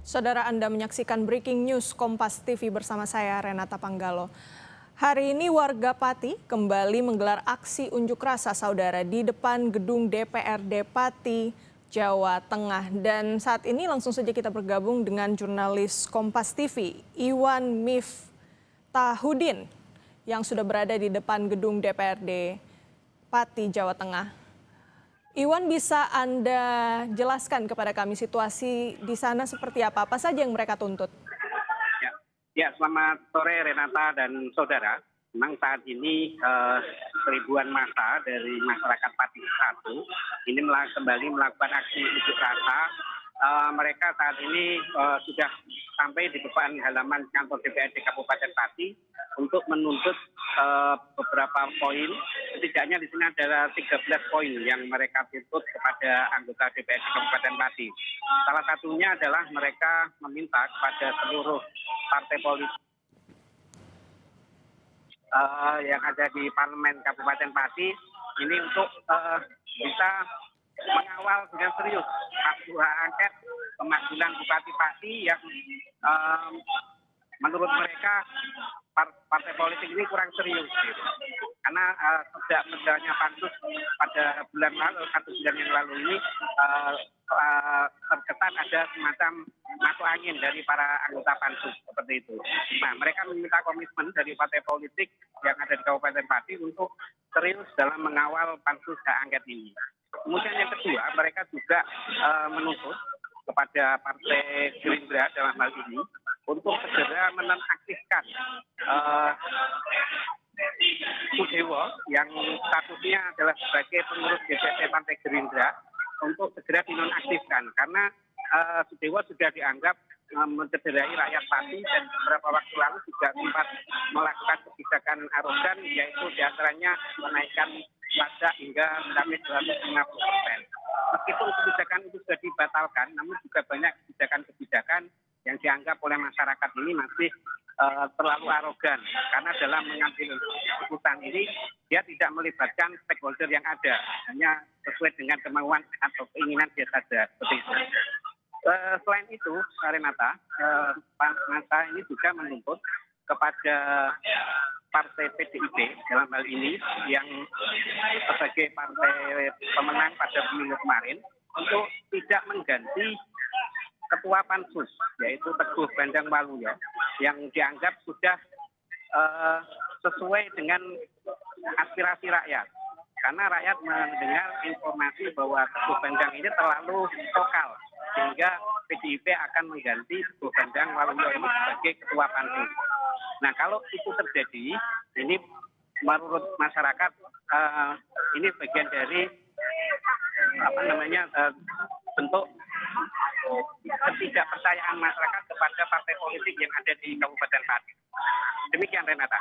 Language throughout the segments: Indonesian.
Saudara, Anda menyaksikan Breaking News Kompas TV bersama saya Renata Panggalo. Hari ini warga Pati kembali menggelar aksi unjuk rasa saudara di depan gedung DPRD Pati, Jawa Tengah. Dan saat ini langsung saja kita bergabung dengan jurnalis Kompas TV, Iwan Miftahudin, yang sudah berada di depan gedung DPRD Pati, Jawa Tengah. Iwan, bisa Anda jelaskan kepada kami situasi di sana seperti apa saja yang mereka tuntut? Selamat sore Renata dan saudara. Memang saat ini ribuan massa dari masyarakat Pati 1 ini kembali melakukan aksi unjuk rasa. Mereka saat ini sudah sampai di depan halaman kantor DPRD Kabupaten Pati untuk menuntut beberapa poin. Setidaknya di sini ada 13 poin yang mereka tuntut kepada anggota DPRD Kabupaten Pati. Salah satunya adalah mereka meminta kepada seluruh partai politik yang ada di Parlemen Kabupaten Pati ini untuk bisa mengawal dengan serius hak angket pemakzulan Bupati Pati yang menurut mereka partai politik ini kurang serius gitu. Karena sejak berjalannya pansus pada bulan lalu, 1 bulan yang lalu ini terkesan ada semacam masuk angin dari para anggota pansus seperti itu. Nah, mereka meminta komitmen dari partai politik yang ada di Kabupaten Pati untuk serius dalam mengawal pansus hak angket ini. Kemudian yang kedua, mereka juga menuntut kepada Partai Gerindra dalam hal ini untuk segera menonaktifkan Sudewo yang statusnya adalah sebagai pengurus DPP Partai Gerindra untuk segera dinonaktifkan karena Sudewo sudah dianggap mencederai rakyat Pati dan beberapa waktu lalu juga sempat melakukan kebijakan arogan, yaitu diantaranya menaikkan pajak hingga mencapai 250%. Meskipun kebijakan itu sudah dibatalkan, namun juga banyak kebijakan-kebijakan yang dianggap oleh masyarakat ini masih terlalu arogan karena dalam mengambil keputusan ini dia tidak melibatkan stakeholder yang ada, hanya sesuai dengan kemauan atau keinginan dia saja seperti itu. Selain itu, Renata, massa ini juga menuntut kepada Partai PDIP dalam hal ini yang sebagai partai pemenang pada pemilu kemarin untuk tidak mengganti Ketua Pansus, yaitu Teguh Bandang Waluyo, yang dianggap sudah sesuai dengan aspirasi rakyat. Karena rakyat mendengar informasi bahwa Teguh Bandang ini terlalu vokal, sehingga PDIP akan mengganti Teguh Bandang Waluyo ini sebagai Ketua Pansus. Nah, kalau itu terjadi, ini menurut masyarakat ini bagian dari bentuk ketidakpercayaan masyarakat kepada partai politik yang ada di Kabupaten Pati. Demikian, Renata.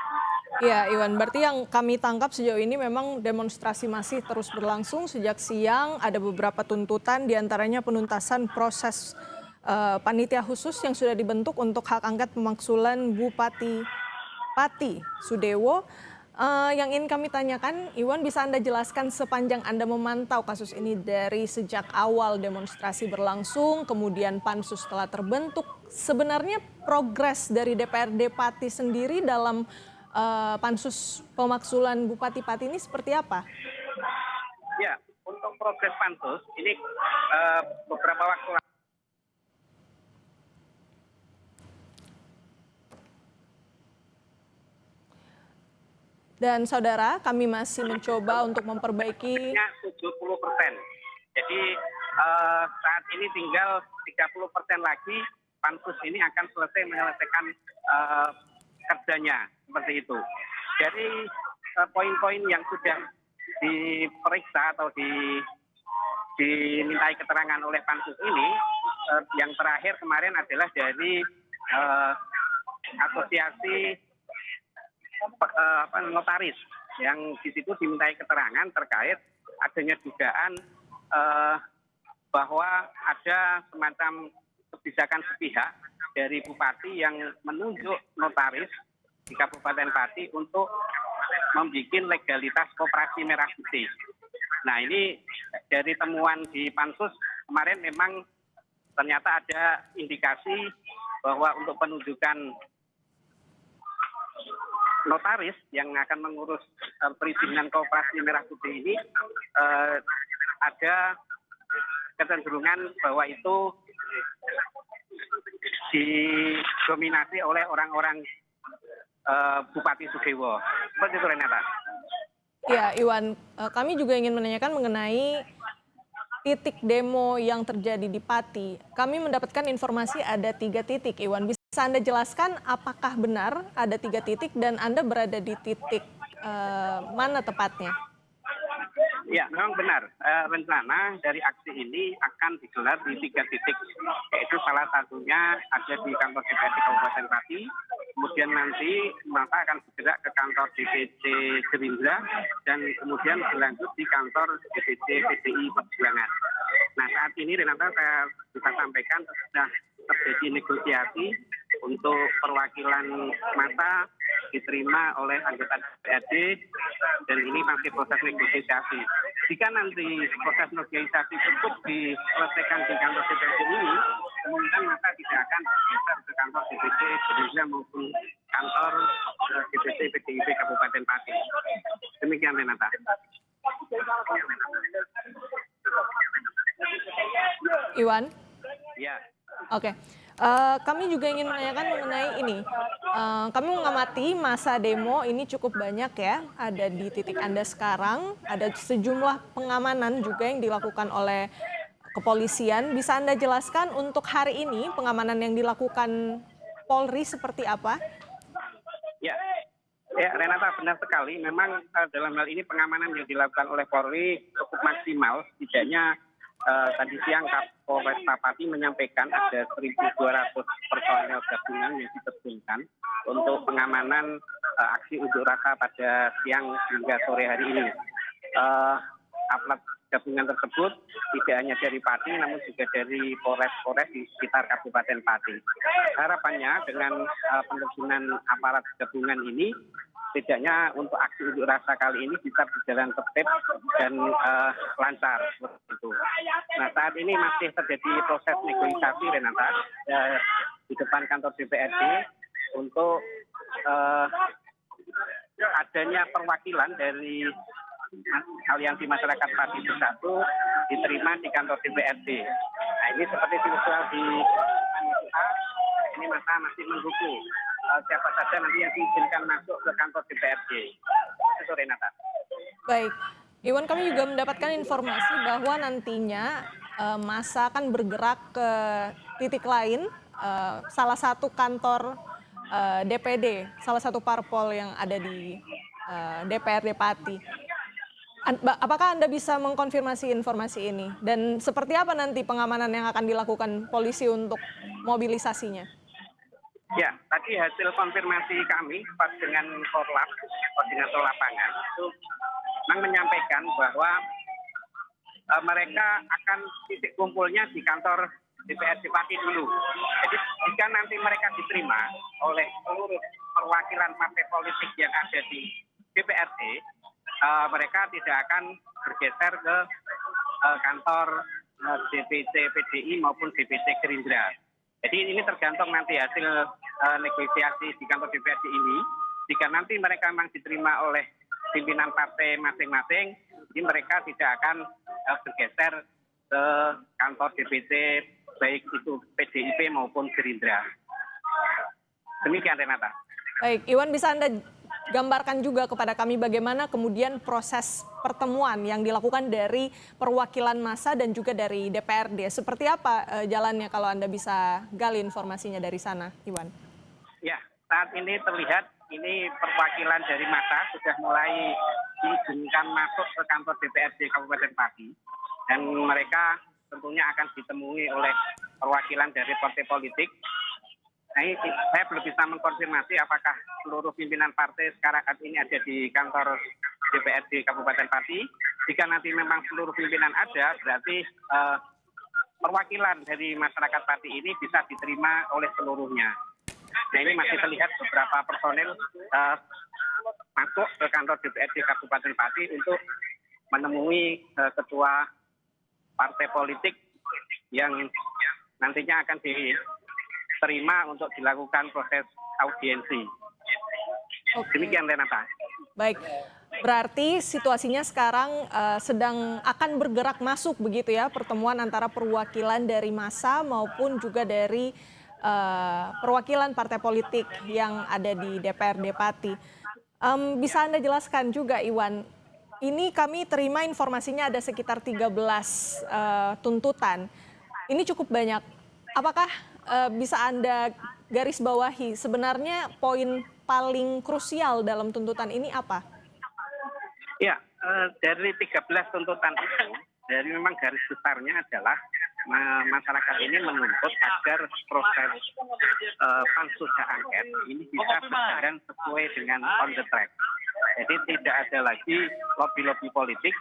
Ya, Iwan, berarti yang kami tangkap sejauh ini memang demonstrasi masih terus berlangsung sejak siang. Ada beberapa tuntutan, diantaranya penuntasan proses panitia khusus yang sudah dibentuk untuk hak angket pemakzulan Bupati Pati, Sudewo. Yang ingin kami tanyakan, Iwan, bisa Anda jelaskan sepanjang Anda memantau kasus ini dari sejak awal demonstrasi berlangsung, kemudian pansus telah terbentuk. Sebenarnya progres dari DPRD Pati sendiri dalam pansus pemakzulan Bupati Pati ini seperti apa? Ya, untuk progres pansus ini beberapa waktu lalu. Dan saudara, kami masih mencoba untuk memperbaiki 70%. Jadi saat ini tinggal 30% lagi pansus ini akan selesai menyelesaikan kerjanya seperti itu. Dari poin-poin yang sudah diperiksa atau dimintai keterangan oleh pansus ini, yang terakhir kemarin adalah dari asosiasi notaris yang di situ dimintai keterangan terkait adanya dugaan bahwa ada semacam kebijakan sepihak dari bupati yang menunjuk notaris di Kabupaten Pati untuk membuat legalitas koperasi merah putih. Nah, ini dari temuan di pansus kemarin memang ternyata ada indikasi bahwa untuk penunjukan notaris yang akan mengurus perizinan Koperasi Merah Putih ini ada kecenderungan bahwa itu didominasi oleh orang-orang Bupati Sugewo. Seperti itu, Renata. Ya, Iwan, kami juga ingin menanyakan mengenai titik demo yang terjadi di Pati. Kami mendapatkan informasi ada 3 titik, Iwan. Bisa Anda jelaskan apakah benar ada 3 titik dan Anda berada di titik mana tepatnya? Ya, memang benar. Rencana dari aksi ini akan digelar di 3 titik, yaitu salah satunya ada di kantor DPRD Kabupaten Pati, kemudian nanti maka akan bergerak ke kantor DPC Gerindra, dan kemudian berlanjut di kantor DPC PDI Perjuangan. Nah, saat ini Renata saya bisa sampaikan sudah terjadi negosiasi untuk perwakilan massa diterima oleh anggota DPRD, dan ini masih proses negosiasi. Jika nanti proses negosiasi cukup diselesaikan di kantor DPRD ini, kemungkinan maka tidak akan bergeser ke kantor DPC Gerindra maupun kantor DPC PDIP Kabupaten Pati. Demikian, Renata. Iwan? Ya. Oke. Kami juga ingin menanyakan mengenai ini. Kami mengamati masa demo ini cukup banyak ya, ada di titik Anda sekarang, ada sejumlah pengamanan juga yang dilakukan oleh kepolisian. Bisa Anda jelaskan untuk hari ini pengamanan yang dilakukan Polri seperti apa? Ya, Renata, benar sekali. Memang dalam hal ini pengamanan yang dilakukan oleh Polri cukup maksimal. Setidaknya tadi siang Kapolresta Pati menyampaikan ada 1.200 personel gabungan yang diterjunkan untuk pengamanan aksi unjuk rasa pada siang hingga sore hari ini. Aparat gabungan tersebut tidak hanya dari Pati, namun juga dari Polres-Polres di sekitar Kabupaten Pati. Harapannya dengan penerjunan aparat gabungan ini, setidaknya untuk aksi unjuk rasa kali ini bisa berjalan tertib dan lancar seperti itu. Nah, saat ini masih terjadi proses negosiasi, Renata, di depan kantor DPRD untuk adanya perwakilan dari Aliansi Masyarakat Pati Bersatu diterima di kantor DPRD. Nah, ini seperti visual di ini masa masih menunggu siapa saja nanti yang diizinkan masuk ke kantor DPRD. Itu, Renata. Baik, Iwan, kami juga mendapatkan informasi bahwa nantinya massa akan bergerak ke titik lain, salah satu kantor DPD, salah satu parpol yang ada di DPRD Pati. Apakah Anda bisa mengkonfirmasi informasi ini? Dan seperti apa nanti pengamanan yang akan dilakukan polisi untuk mobilisasinya? Ya, tadi hasil konfirmasi kami pas dengan Korlap, koordinator lapangan, itu memang menyampaikan bahwa mereka akan titik kumpulnya di kantor DPRD Pati dulu. Jadi jika nanti mereka diterima oleh seluruh perwakilan partai politik yang ada di DPRD, mereka tidak akan bergeser ke kantor DPC PDI maupun DPC Gerindra. Jadi ini tergantung nanti hasil negosiasi di kantor DPRD ini. Jika nanti mereka memang diterima oleh pimpinan partai masing-masing, jadi mereka tidak akan bergeser ke kantor DPC baik itu PDIP maupun Gerindra. Demikian, Renata. Baik, Iwan, bisa Anda gambarkan juga kepada kami bagaimana kemudian proses pertemuan yang dilakukan dari perwakilan massa dan juga dari DPRD. Seperti apa jalannya kalau Anda bisa gali informasinya dari sana, Iwan? Ya, saat ini terlihat ini perwakilan dari massa sudah mulai diizinkan masuk ke kantor DPRD Kabupaten Pati, dan mereka tentunya akan ditemui oleh perwakilan dari partai politik. Nah, ini saya belum bisa mengkonfirmasi apakah seluruh pimpinan partai sekarang ini ada di kantor DPRD Kabupaten Pati. Jika nanti memang seluruh pimpinan ada, berarti perwakilan dari masyarakat Pati ini bisa diterima oleh seluruhnya. Nah, ini masih terlihat beberapa personel masuk ke kantor DPRD Kabupaten Pati untuk menemui ketua partai politik yang nantinya akan diterima untuk dilakukan proses audiensi. Oke. Demikian Renata. Baik, berarti situasinya sekarang sedang akan bergerak masuk begitu ya, pertemuan antara perwakilan dari massa maupun juga dari perwakilan partai politik yang ada di DPRD Pati. Bisa Anda jelaskan juga Iwan, ini kami terima informasinya ada sekitar 13 tuntutan. Ini cukup banyak. Apakah bisa Anda garis bawahi sebenarnya poin paling krusial dalam tuntutan ini apa? Ya, dari 13 tuntutan itu, dari memang garis besarnya adalah masyarakat ini menuntut agar proses pansus hak angket ini bisa berjalan sesuai dengan on the track. Jadi tidak ada lagi lobby-lobby politik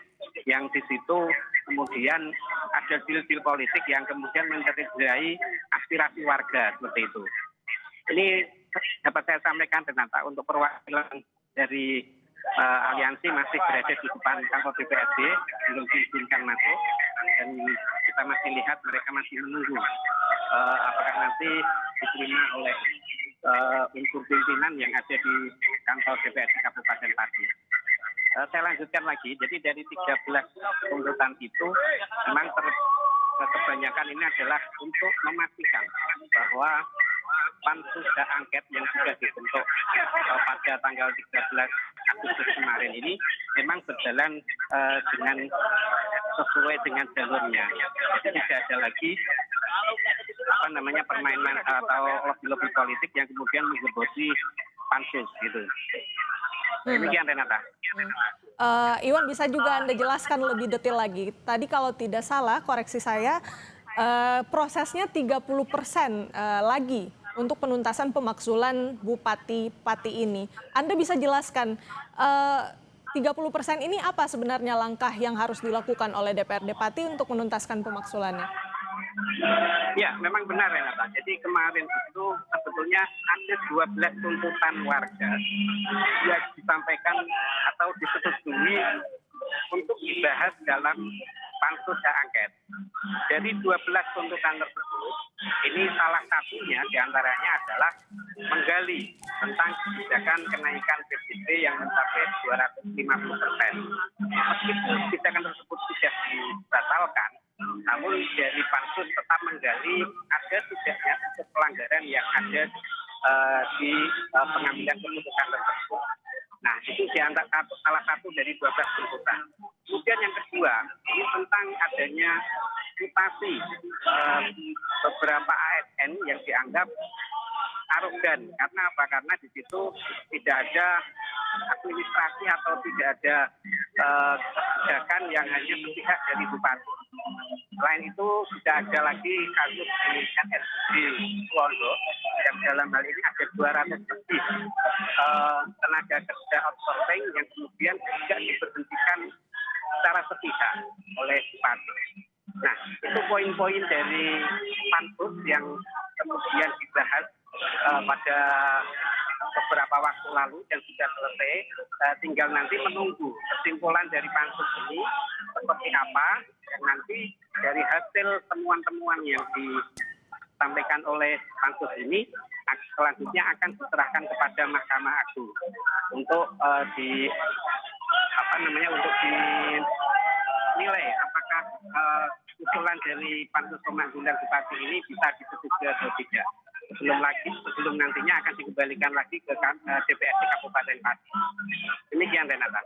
yang di situ kemudian ada deal-deal politik yang kemudian mencederai aspirasi warga seperti itu. Ini dapat saya sampaikan Renata, untuk perwakilan dari aliansi masih berada di depan kantor DPRD, belum diizinkan masuk, dan kita masih lihat mereka masih menunggu apakah nanti diterima oleh unsur pimpinan yang ada di kantor DPRD Kabupaten Pati. Saya lanjutkan lagi, jadi dari 13 tuntutan itu memang kebanyakan ini adalah untuk memastikan bahwa pansus hak angket yang sudah dibentuk pada tanggal 13 Agustus kemarin ini memang berjalan dengan sesuai dengan jalurnya. Jadi tidak ada lagi permainan atau lobby-lobby politik yang kemudian menggebosi pansus gitu. Demikian Renata. Iwan, bisa juga Anda jelaskan lebih detail lagi. Tadi kalau tidak salah, koreksi saya, prosesnya 30% lagi untuk penuntasan pemakzulan Bupati Pati ini. Anda bisa jelaskan 30% ini apa sebenarnya langkah yang harus dilakukan oleh DPRD Pati untuk menuntaskan pemakzulannya? Ya, memang benar Renata. Jadi kemarin itu sebetulnya ada 12 tuntutan warga yang disampaikan atau disetujui untuk dibahas dalam pansus hak angket. Dari 12 tuntutan tersebut, ini salah satunya diantaranya adalah menggali tentang kebijakan kenaikan PBB yang mencapai 250%. Meskipun kebijakan tersebut sudah dibatalkan, namun dari pansus tetap menggali ada tidaknya pelanggaran yang ada di pengambilan keputusan tersebut. Nah, itu salah satu dari 12 tuntutan. Kemudian yang kedua, ini tentang adanya mutasi beberapa ASN yang dianggap arogan. Karena apa? Karena di situ tidak ada administrasi atau tidak ada kebijakan yang hanya sepihak dari bupati. Selain itu sudah ada lagi kasus di NSD Wondo yang dalam hal ini ada 200 lebih tenaga kerja outsourcing yang kemudian tidak diberhentikan secara sepihak oleh bupati. Nah, itu poin-poin dari pansus yang kemudian dibahas pada beberapa waktu lalu dan sudah selesai. Tinggal nanti menunggu kesimpulan dari pansus ini seperti apa, dan nanti dari hasil temuan-temuan yang disampaikan oleh pansus ini selanjutnya akan diserahkan kepada Mahkamah Agung untuk untuk dinilai apakah usulan dari pansus pemanggilan bupati ini bisa disetujui atau tidak. Sebelum nantinya akan dikembalikan lagi ke DPRD Kabupaten Pati. Demikian Renata.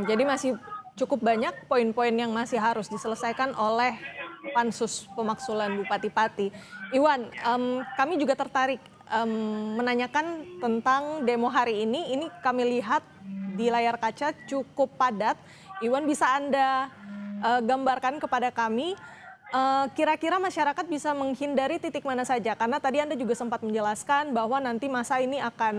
Jadi masih cukup banyak poin-poin yang masih harus diselesaikan oleh pansus pemakzulan Bupati Pati. Iwan, kami juga tertarik menanyakan tentang demo hari ini. Ini kami lihat di layar kaca cukup padat. Iwan, bisa Anda gambarkan kepada kami kira-kira masyarakat bisa menghindari titik mana saja? Karena tadi Anda juga sempat menjelaskan bahwa nanti masa ini akan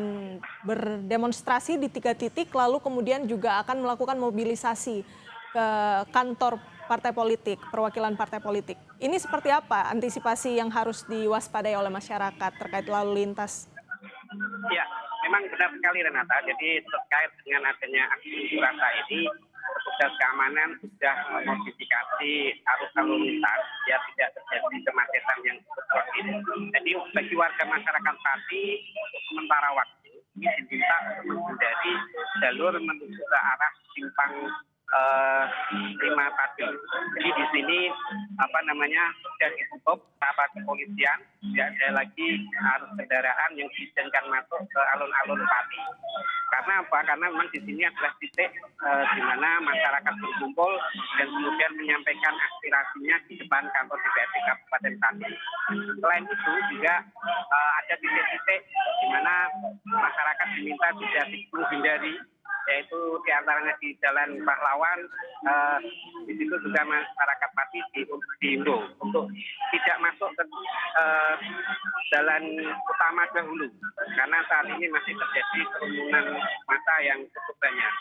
berdemonstrasi di 3 titik, lalu kemudian juga akan melakukan mobilisasi ke kantor partai politik, perwakilan partai politik. Ini seperti apa antisipasi yang harus diwaspadai oleh masyarakat terkait lalu lintas? Ya, memang benar sekali Renata. Jadi terkait dengan adanya aksi unjuk rasa ini, petugas keamanan sudah memodifikasi arus lalu lintas biar tidak terjadi kemacetan yang cukup ekstrim. Jadi bagi warga masyarakat Pati untuk sementara waktu ini diminta untuk menghindari jalur menuju ke arah simpang 5 tadi. Jadi di sini sudah ditutup aparat kepolisian, tidak ada lagi arus kendaraan yang diizinkan masuk ke alun-alun Pati. Karena apa? Karena memang di sini adalah titik di mana masyarakat berkumpul dan kemudian menyampaikan aspirasinya di depan kantor DPRD Kabupaten Pati. Selain itu juga ada titik-titik di mana masyarakat diminta tidak menghindari, yaitu diantaranya di Jalan Pahlawan. Di situ juga masyarakat Pati diimbau untuk tidak masuk ke jalan utama dahulu, karena saat ini masih terjadi kerumunan massa yang cukup banyak.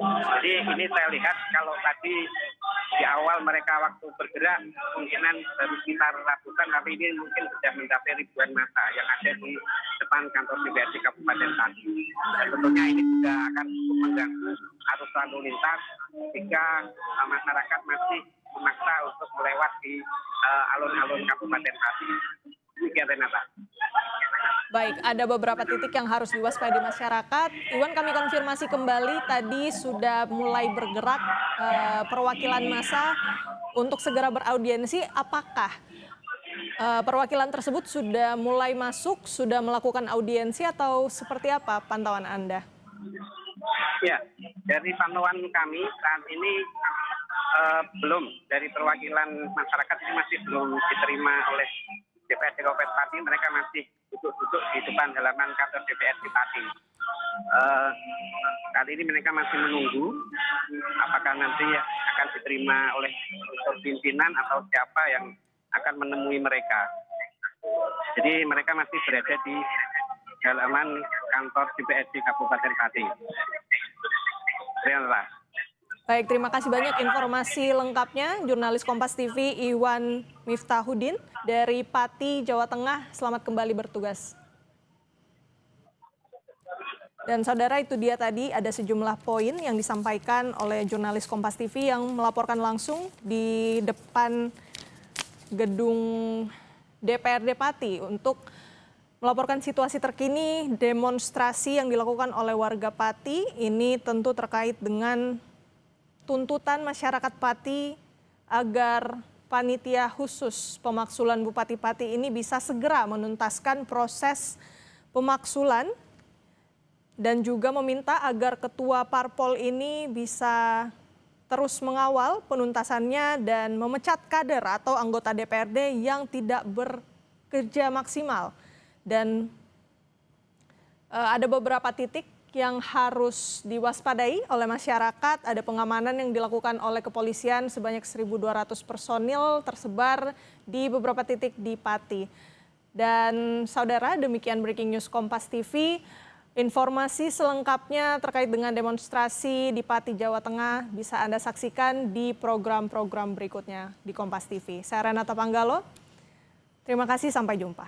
Jadi ini saya lihat kalau tadi di awal mereka waktu bergerak kemungkinan baru sekitar ratusan, tapi ini mungkin sudah mencapai ribuan massa yang ada di depan kantor DPRD Kabupaten Pati. Tentunya ini juga akan cukup mengganggu arus lalu lintas jika masyarakat masih memaksa untuk melewati alun-alun Kabupaten Pati. Demikian, Renata. Baik, ada beberapa titik yang harus diwaspadai masyarakat. Iwan, kami konfirmasi kembali, tadi sudah mulai bergerak perwakilan massa untuk segera beraudiensi. Apakah perwakilan tersebut sudah mulai masuk, sudah melakukan audiensi, atau seperti apa pantauan Anda? Ya, dari pantauan kami saat ini belum, dari perwakilan masyarakat ini masih belum diterima oleh DPRD Kabupaten Pati. Mereka masih duduk-duduk di depan halaman kantor DPRD Pati. Kali ini mereka masih menunggu apakah nanti akan diterima oleh pimpinan atau siapa yang akan menemui mereka. Jadi mereka masih berada di halaman kantor DPRD Kabupaten Pati. Baik, terima kasih banyak informasi lengkapnya. Jurnalis Kompas TV Iwan Miftahudin dari Pati, Jawa Tengah. Selamat kembali bertugas. Dan saudara, itu dia tadi ada sejumlah poin yang disampaikan oleh jurnalis Kompas TV yang melaporkan langsung di depan gedung DPRD Pati untuk melaporkan situasi terkini demonstrasi yang dilakukan oleh warga Pati. Ini tentu terkait dengan tuntutan masyarakat Pati agar panitia khusus pemaksulan Bupati Pati ini bisa segera menuntaskan proses pemaksulan dan juga meminta agar ketua parpol ini bisa terus mengawal penuntasannya dan memecat kader atau anggota DPRD yang tidak bekerja maksimal. Dan ada beberapa titik yang harus diwaspadai oleh masyarakat. Ada pengamanan yang dilakukan oleh kepolisian sebanyak 1.200 personil tersebar di beberapa titik di Pati. Dan saudara, demikian breaking news Kompas TV. Informasi selengkapnya terkait dengan demonstrasi di Pati, Jawa Tengah bisa Anda saksikan di program-program berikutnya di Kompas TV. Saya Renata Panggalo, terima kasih, sampai jumpa.